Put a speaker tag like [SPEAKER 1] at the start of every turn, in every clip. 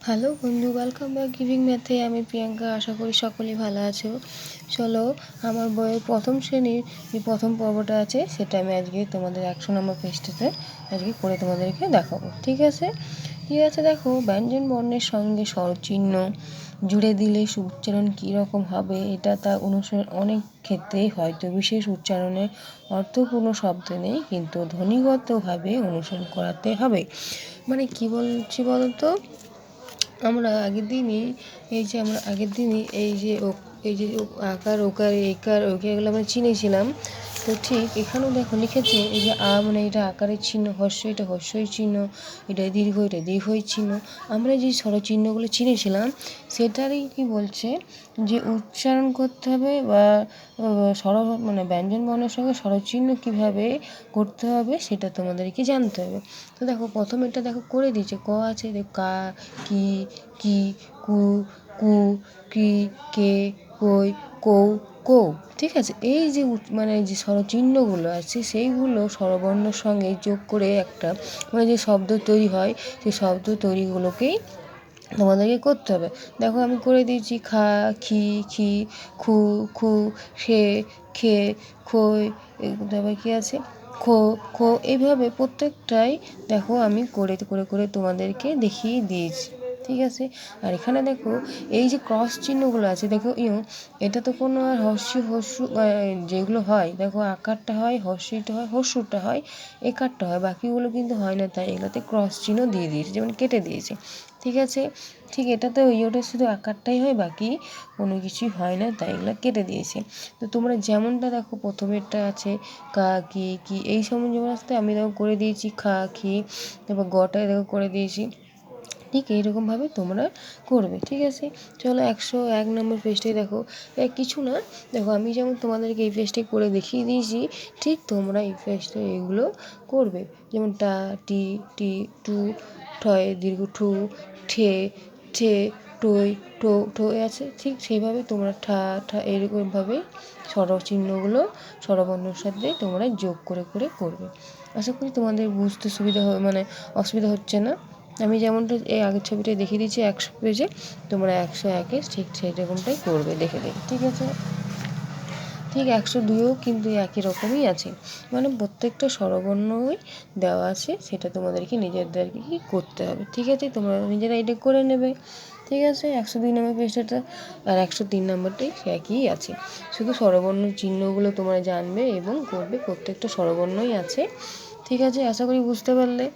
[SPEAKER 1] Hello বন্ধু, welcome back giving ম্যাথে। আমি প্রিয়াঙ্কা। আশা করি সকলেই ভালো আছো। চলো, আমার বইয়ের প্রথম শ্রেণীর যে প্রথম পর্বটা আছে সেটা আমি আজকে তোমাদের 100 নম্বর পৃষ্ঠাতে আজকে করে তোমাদেরকে দেখাবো। ঠিক আছে, দেখো, ব্যঞ্জন বর্ণের সঙ্গে স্বরচিহ্ন জুড়ে দিলে উচ্চারণ কীরকম হবে, এটা তার অনুসরণ অনেক ক্ষেত্রেই হয়তো বিশেষ উচ্চারণের অর্থপূর্ণ শব্দ নেই, কিন্তু ধ্বনিগতভাবে অনুসরণ করাতে হবে। মানে কি বলছি বলতো, আমরা আগের দিনই এই যে আকার ওকার একার এগুলো আমরা চিনেছিলাম। তো ঠিক এখানেও দেখো লিখেছে, এই যে মানে এটা আকারের চিহ্ন, হর্ষ এটা হর্ষই চিহ্ন, এটা দীর্ঘ এটা দীর্ঘই চিহ্ন। আমরা যে স্বরচিহ্নগুলো চিনেছিলাম সেটারই কি বলছে যে উচ্চারণ করতে হবে বা মানে ব্যঞ্জন বর্ণের সঙ্গে স্বরচিহ্ন কীভাবে করতে হবে সেটা তোমাদেরকে জানতে হবে। তো দেখো প্রথম এটা দেখো করে দিয়েছে, ক আছে, দেখো কা, কি, কি, কু, কু, কি, কে, কই, কৌ, কৌ। ঠিক আছে, এই যে মানে যে স্বরচিহ্নগুলো আছে সেইগুলো স্বরবর্ণের সঙ্গে যোগ করে একটা মানে যে শব্দ তৈরি হয়, সেই শব্দ তৈরিগুলোকেই তোমাদেরকে করতে হবে। দেখো আমি করে দিয়েছি খা, খি, খি, খু, খু, খে, খে, খই, তারপর কী আছে খো, খো। এইভাবে প্রত্যেকটাই দেখো আমি করে করে করে তোমাদেরকে দেখিয়ে দিয়েছি। ঠিক আছে, আর এখানে দেখো এই যে ক্রস চিহ্নগুলো আছে, দেখো এটা তো কোনো আর হর্ষু যেগুলো হয়, দেখো আকারটা হয়, হর্ষিটা হয়, হর্ষুটা হয়, একারটা হয়, বাকিগুলো কিন্তু হয় না, তাই এগুলোতে ক্রস চিহ্ন দিয়ে দিয়েছে, যেমন কেটে দিয়েছে। ঠিক আছে, ঠিক এটাতে ওটা শুধু আকারটাই হয়, বাকি কোনো কিছুই হয় না, তাই এগুলো কেটে দিয়েছে। তো তোমরা যেমনটা দেখো প্রথমেরটা আছে কা, কি, কি, এই সময় যেমন আসতে আমি দেখো করে দিয়েছি খা, খি, তারপর গটায় দেখো করে দিয়েছি। ঠিক এইরকমভাবে তোমরা করবে। ঠিক আছে, চলো 101 নম্বর পেজটাই দেখো। কিছু না, দেখো আমি যেমন তোমাদেরকে এই পেজটাই করে দেখিয়ে দিয়েছি, ঠিক তোমরা এই পেজটা এগুলো করবে। যেমন টা, টি, টি, টু, ঠয় দীর্ঘ ঠু, ঠে, ঠে, টই, টো, ঠো আছে, ঠিক সেইভাবে তোমরা ঠা, ঠা এরকমভাবে স্বরচিহ্নগুলো স্বরবর্ণের সাথে তোমরা যোগ করে করে করবে। আশা করি তোমাদের বুঝতে সুবিধা মানে অসুবিধা হচ্ছে না। আমি যেমনটা এই আগের ছবিটাই দেখিয়ে দিচ্ছি 100 পেজে, তোমরা 101-এ ঠিক সেই রকমটাই করবে, দেখে দেখে। ঠিক আছে, ঠিক 102-ও কিন্তু একই রকমই আছে, মানে প্রত্যেকটা স্বরবর্ণই দেওয়া আছে, সেটা তোমাদেরকে নিজেদেরকে কি করতে হবে। ঠিক আছে, তোমরা নিজেরা এটা করে নেবে। ঠিক আছে, 102 নম্বর পেজটা আর 103 নম্বরটাই একই আছে, শুধু স্বরবর্ণ চিহ্নগুলো তোমরা জানবে এবং করবে, প্রত্যেকটা স্বরবর্ণই আছে। ঠিক আছে, আশা করি বুঝতে পারলে।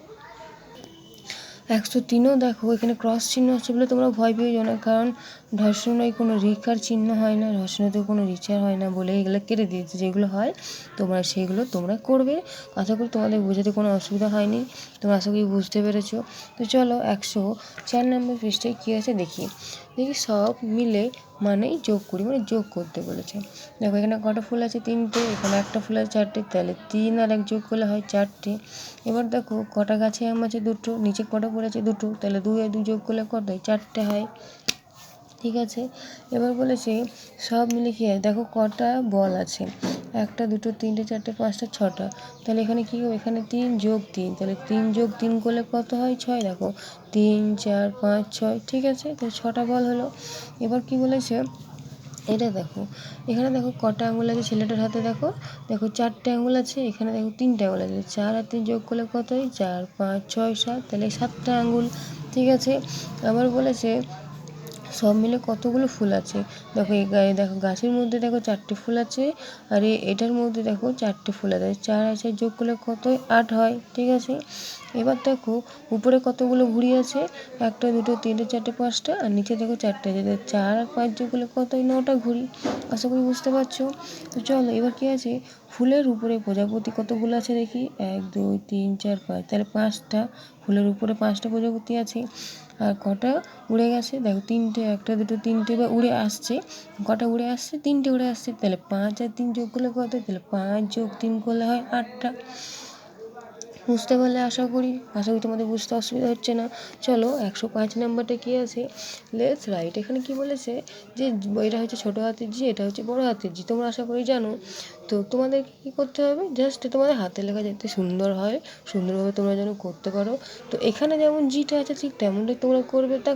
[SPEAKER 1] 103-ও দেখো এখানে ক্রস চিহ্ন আছে বলে তোমরা ভয় পেয়ে না, কারণ ধর্ষণয় কোনো রিকার চিহ্ন হয় না, ধর্ষণতে কোনো রিচার হয় না বলে এগুলো কেটে দিয়েছে। যেগুলো হয় তোমরা সেগুলো তোমরা করবে। আশা করি তোমাদের বোঝাতে কোনো অসুবিধা হয়নি, তোমরা আশা করি বুঝতে পেরেছো। তো চলো 104 নম্বর পৃষ্ঠায় কী আছে দেখি। সব মিলে মানেই যোগ করি, মানে যোগ করতে বলেছে। দেখো এখানে কটা ফুল আছে, 3টে, এখানে একটা ফুল আছে 4টে, তাহলে 3 আর 1 যোগ করলে হয় 4টে। এবার দেখো কটা গাছে আম আছে, 2টো, নিচে কটা পড়েছে 2টো, তাহলে 2 আর 2 যোগ করলে কত হয়, 4টে হয়। ঠিক আছে, এবার বলেছে সব মিলে কি হয়, দেখো কটা বল আছে, 1টা 2টো 3টে 4টে 5টা 6টা, তাহলে এখানে কী হবে, এখানে 3 যোগ 3, তাহলে 3 যোগ 3 করলে কত হয়, 6। দেখো 3 4 5 6, ঠিক আছে, তাহলে 6টা বল হলো। এবার কি বলেছে, এটা দেখো এখানে দেখো কটা আঙুল আছে ছেলেটার হাতে, দেখো দেখো 4টে আঙুল আছে, এখানে দেখো 3টে আঙুল আছে, 4 আর 3 যোগ করলে কত হয়, 4 5 6 7, তাহলে 7টা আঙুল। ঠিক আছে, আবার বলেছে সব মিলে কতগুলো ফুল আছে, দেখো এই গায়ে দেখো গাছের মধ্যে দেখো 4টে ফুল আছে, আর এটার মধ্যে দেখো 4টে ফুল আছে, 4 আর 4 যোগ করলে কত হয়, 8 হয়। ঠিক আছে, এবার দেখো উপরে কতগুলো ঘুড়ি আছে, 1টা 2টো 3টে 4টে 5টা, আর নিচে দেখো 4টে আছে, 4 আর 5 যোগ করলে কত হয়, 9টা ঘুড়ি। আশা করি বুঝতে পারছো। তো চলো এবার কি আছে, ফুলের উপরে প্রজাপতি কতগুলো আছে দেখি, 1 2 3 4 5, তাহলে 5টা, ফুলের উপরে 5টা প্রজাপতি আছে। আর কটা উড়ে গেছে, দেখো 3টে, 1টা 2টো 3টে, বা উড়ে আসছে, কটা উড়ে আসছে, 3টে উড়ে আসছে, তাহলে 5 আর 3 যোগ করলে কত, তাহলে 5 যোগ 3 করলে হয় 8টা। বুঝতে পারলে আশা করি তোমাদের বুঝতে অসুবিধা হচ্ছে না। চলো 105 নাম্বারটা কী আছে, লেটস রাইট। এখানে কি বলেছে যে এটা হচ্ছে ছোটো হাতের জি, এটা হচ্ছে বড় হাতের জি, তোমরা আশা করি জানো। তো তোমাদের কী করতে হবে, জাস্ট তোমাদের হাতের লেখা যাতে সুন্দর হয়, সুন্দরভাবে তোমরা যেন করতে পারো। তো এখানে যেমন জিটা আছে ঠিক তেমনটাই তোমরা করবে, তা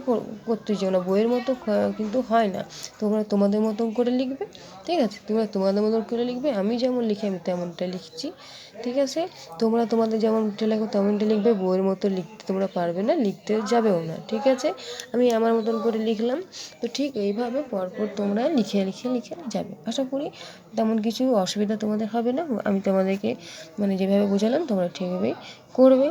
[SPEAKER 1] করতে চাও না, বইয়ের মতো কিন্তু হয় না। তোমরা তোমাদের মতন করে লিখবে, ঠিক আছে, তোমরা তোমাদের মতন করে লিখবে। আমি যেমন লিখি আমি তেমনটা লিখছি, ঠিক আছে। তোমরা তোমাদের যেমনটা লেখো তেমনটা লিখবে, বইয়ের মতো লিখতে তোমরা পারবে না, লিখতে যাবেও না, ঠিক আছে। আমি আমার মতন করে লিখলাম। তো ঠিক এইভাবে পরপর তোমরা লিখে লিখে লিখে যাবে। আশা করি তেমন কিছু অসুবিধা তোমাদের হবে না। আমি তোমাদেরকে মানে যেভাবে বোঝালাম তোমরা ঠিকভাবেই করবে।